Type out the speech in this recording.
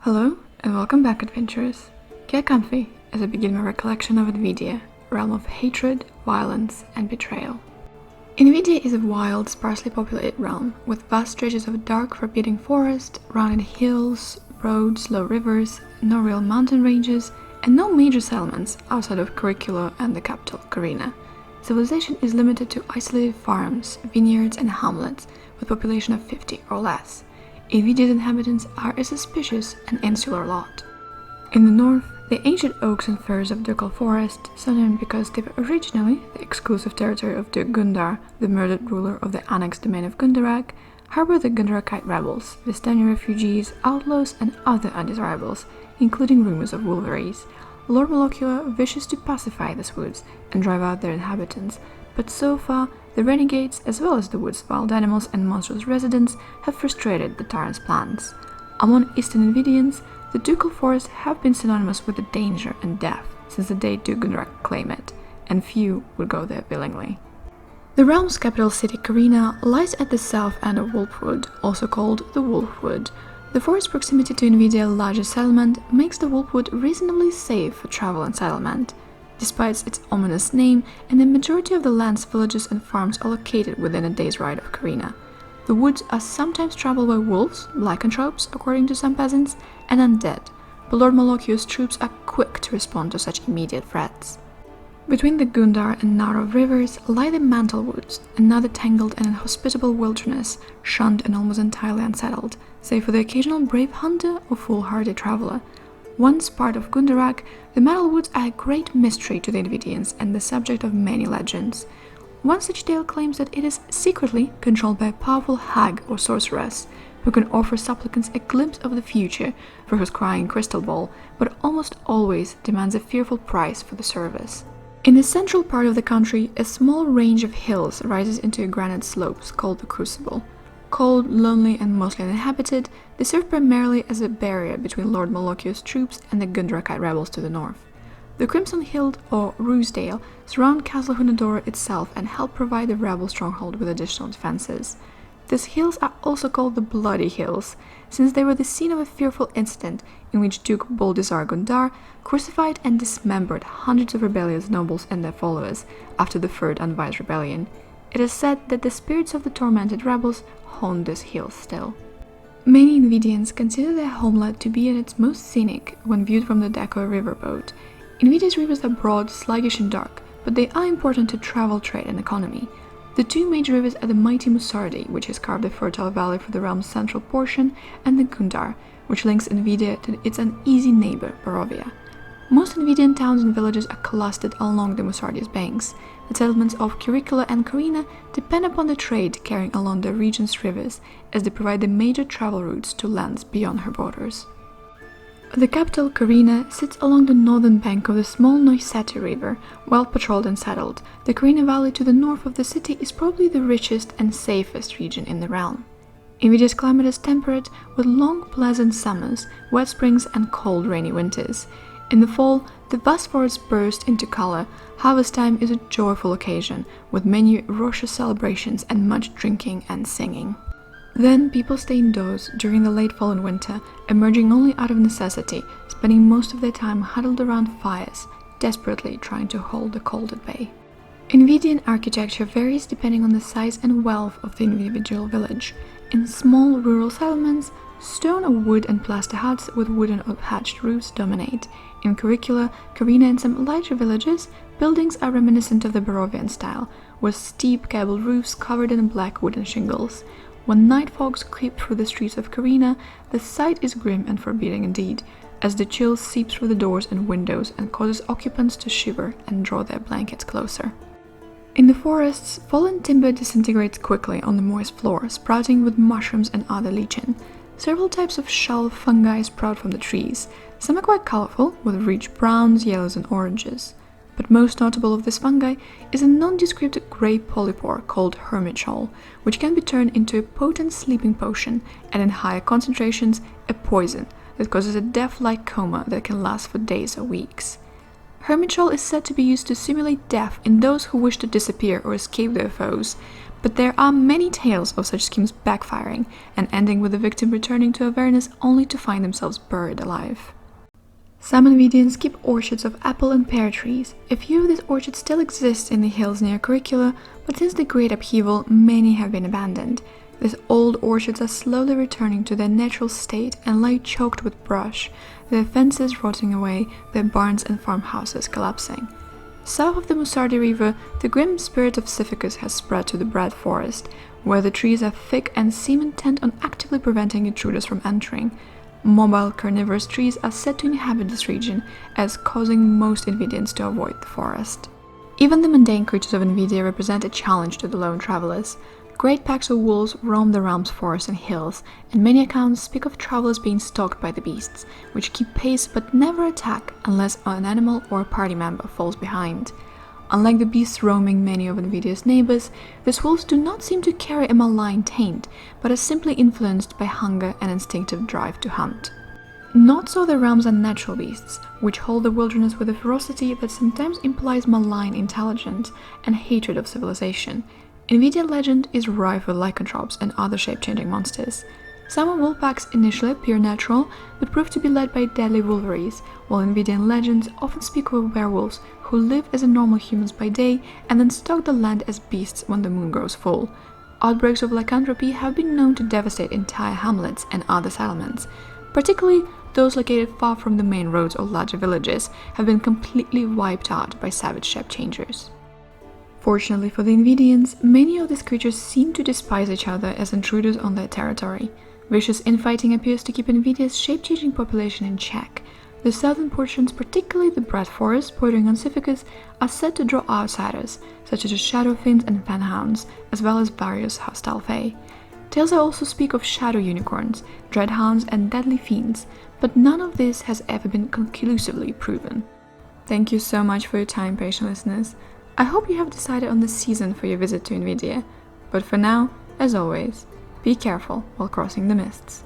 Hello and welcome back, adventurers. Get comfy as I begin my recollection of Invidia, a realm of hatred, violence, and betrayal. Invidia is a wild, sparsely populated realm with vast stretches of dark, forbidding forest, rounded hills, roads, low rivers, no real mountain ranges, and no major settlements outside of Curricula and the capital, Carina. Civilization is limited to isolated farms, vineyards, and hamlets with a population of 50 or less. Invidia's inhabitants are a suspicious and insular lot. In the north, the ancient oaks and firs of Ducal Forest, so named because they were originally the exclusive territory of Duke Gundar, the murdered ruler of the annexed domain of Gundarak, harbor the Gundarakite rebels, Vistani refugees, outlaws, and other undesirables, including rumors of wolveries. Lord Molocula wishes to pacify these woods and drive out their inhabitants, but so far, the renegades, as well as the wood's wild animals and monstrous residents, have frustrated the tyrant's plans. Among Eastern Invidians, the Ducal Forests have been synonymous with the danger and death since the day Duke Gundarak claimed it, and few would go there willingly. The realm's capital city, Carina, lies at the south end of Wolfwood, also called the Wolfwood. The forest's proximity to Invidia's largest settlement makes the Wolfwood reasonably safe for travel and settlement. Despite its ominous name, and the majority of the land's villages and farms are located within a day's ride of Carina. The woods are sometimes traveled by wolves, lycanthropes, according to some peasants, and undead, but Lord Molocula's troops are quick to respond to such immediate threats. Between the Gundar and Naro rivers lie the Mantle Woods, another tangled and inhospitable wilderness, shunned and almost entirely unsettled, save for the occasional brave hunter or foolhardy traveler. Once part of Gundarak, the Mantle Woods are a great mystery to the Invidians and the subject of many legends. One such tale claims that it is secretly controlled by a powerful hag or sorceress, who can offer supplicants a glimpse of the future for her scrying crystal ball, but almost always demands a fearful price for the service. In the central part of the country, a small range of hills rises into granite slopes called the Crucible. Cold, lonely, and mostly uninhabited, they serve primarily as a barrier between Lord Molocula's troops and the Gundarakite rebels to the north. The Crimson Hill, or Roosedale, surround Castle Hunadora itself and help provide the rebel stronghold with additional defenses. These hills are also called the Bloody Hills, since they were the scene of a fearful incident in which Duke Boldizar Gundar crucified and dismembered hundreds of rebellious nobles and their followers after the Third Unwise Rebellion. It is said that the spirits of the tormented rebels haunt these hills still. Many Invidians consider their homeland to be at its most scenic when viewed from the deck of a riverboat. Invidia's rivers are broad, sluggish, and dark, but they are important to travel, trade, and economy. The two major rivers are the mighty Musardi, which has carved a fertile valley for the realm's central portion, and the Gundar, which links Invidia to its uneasy neighbor, Barovia. Most Invidian towns and villages are clustered along the Musardi's banks. The settlements of Curricula and Carina depend upon the trade carrying along the region's rivers, as they provide the major travel routes to lands beyond her borders. The capital, Carina, sits along the northern bank of the small Noiseti River, well patrolled and settled. The Carina Valley to the north of the city is probably the richest and safest region in the realm. Invidia's climate is temperate, with long, pleasant summers, wet springs, and cold, rainy winters. In the fall, the vast forests burst into color. Harvest time is a joyful occasion, with many raucous celebrations and much drinking and singing. Then people stay indoors during the late fall and winter, emerging only out of necessity, spending most of their time huddled around fires, desperately trying to hold the cold at bay. Invidian architecture varies depending on the size and wealth of the individual village. In small rural settlements, stone or wood and plaster huts with wooden or thatched roofs dominate. In Curricula, Carina, and some larger villages, buildings are reminiscent of the Barovian style, with steep gabled roofs covered in black wooden shingles. When night fogs creep through the streets of Carina, the sight is grim and forbidding indeed, as the chill seeps through the doors and windows and causes occupants to shiver and draw their blankets closer. In the forests, fallen timber disintegrates quickly on the moist floor, sprouting with mushrooms and other lichen. Several types of shell fungi sprout from the trees. Some are quite colorful, with rich browns, yellows, and oranges. But most notable of this fungi is a nondescript grey polypore called hermit shawl, which can be turned into a potent sleeping potion, and in higher concentrations, a poison that causes a death-like coma that can last for days or weeks. Hermit shawl is said to be used to simulate death in those who wish to disappear or escape their foes, But there are many tales of such schemes backfiring and ending with the victim returning to awareness only to find themselves buried alive. Some Invidians keep orchards of apple and pear trees. A few of these orchards still exist in the hills near Curricula, but since the Great Upheaval, many have been abandoned. These old orchards are slowly returning to their natural state and lie choked with brush, their fences rotting away, their barns and farmhouses collapsing. South of the Musardi River, the grim spirit of Sisyphus has spread to the Brad Forest, where the trees are thick and seem intent on actively preventing intruders from entering. Mobile carnivorous trees are said to inhabit this region, as causing most Invidians to avoid the forest. Even the mundane creatures of Invidia represent a challenge to the lone travelers. Great packs of wolves roam the realm's forests and hills, and many accounts speak of travelers being stalked by the beasts, which keep pace but never attack unless an animal or a party member falls behind. Unlike the beasts roaming many of Invidia's neighbors, these wolves do not seem to carry a malign taint, but are simply influenced by hunger and instinctive drive to hunt. Not so the realm's unnatural beasts, which hold the wilderness with a ferocity that sometimes implies malign intelligence and hatred of civilization. Invidia legend is rife with lycanthropes and other shape-changing monsters. Some wolf packs initially appear natural, but prove to be led by deadly wolveries, while Invidian legends often speak of werewolves who live as normal humans by day and then stalk the land as beasts when the moon grows full. Outbreaks of lycanthropy have been known to devastate entire hamlets and other settlements. Particularly those located far from the main roads or larger villages have been completely wiped out by savage shape-changers. Fortunately for the Invidians, many of these creatures seem to despise each other as intruders on their territory. Vicious infighting appears to keep Invidia's shape-changing population in check. The southern portions, particularly the Brad Forest bordering on Sisyphus, are said to draw outsiders, such as the shadow fiends and fenhounds, as well as various hostile fae. Tales also speak of shadow unicorns, dreadhounds and deadly fiends, but none of this has ever been conclusively proven. Thank you so much for your time, patient listeners. I hope you have decided on the season for your visit to Invidia, but for now, as always, be careful while crossing the mists.